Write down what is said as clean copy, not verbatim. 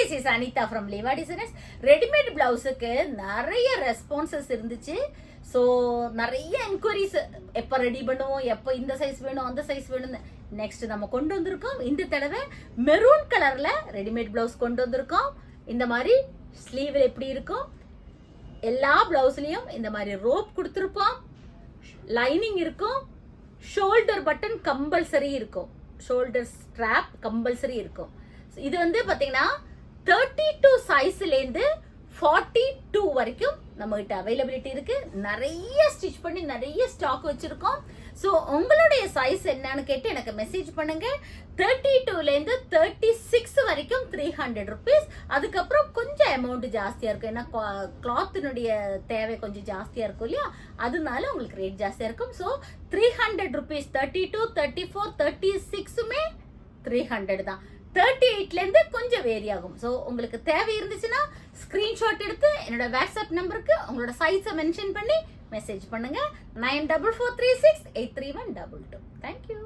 This is Anita from Leva designers. Readymade பிளவுஸுக்கு நிறைய responses இருந்துச்சு. ஸோ நிறைய என்கொயரிஸ், எப்போ ரெடி பண்ணுவோம், எப்போ இந்த சைஸ் வேணும் அந்த சைஸ் வேணும்னு. நெக்ஸ்ட் நம்ம கொண்டு வந்திருக்கோம் இந்த தடவை மெரூன் கலர்ல ரெடிமேட் பிளவுஸ் கொண்டு வந்திருக்கோம். இந்த மாதிரி ஸ்லீவ்ல எப்படி இருக்கும், எல்லா பிளவுஸ்லயும் இந்த மாதிரி ரோப் கொடுத்துருப்போம், லைனிங் இருக்கும், ஷோல்டர் பட்டன் கம்பல்சரி இருக்கும், ஷோல்டர் ஸ்ட்ராப் கம்பல்சரி இருக்கும். இது வந்து பாத்தீங்கன்னா 32 சைஸ்லேருந்து 42 வரைக்கும் நம்ம கிட்ட அவைலபிலிட்டி இருக்கு. நிறைய ஸ்டிச் பண்ணி நிறைய ஸ்டாக் வச்சிருக்கோம். ஸோ உங்களுடைய சைஸ் என்னன்னு கேட்டு எனக்கு மெசேஜ் பண்ணுங்க. 32லேருந்து 36 வரைக்கும் 300 ருபீஸ். அதுக்கப்புறம் கொஞ்சம் அமௌண்ட் ஜாஸ்தியா இருக்கும், ஏன்னா கிளாத்தினுடைய தேவை கொஞ்சம் ஜாஸ்தியா இருக்கும் இல்லையா, அதனால உங்களுக்கு ரேட் ஜாஸ்தியா இருக்கும். So 300 rupees. 32, 34, 36மே 300 தான். 38லேருந்து கொஞ்சம் வேரி ஆகும். ஸோ உங்களுக்கு தேவை இருந்துச்சுன்னா ஸ்கிரீன்ஷாட் எடுத்து என்னோட வாட்ஸ்அப் நம்பருக்கு உங்களோட சைஸை மென்ஷன் பண்ணி மெசேஜ் பண்ணுங்க. 9443683122. தேங்க்யூ.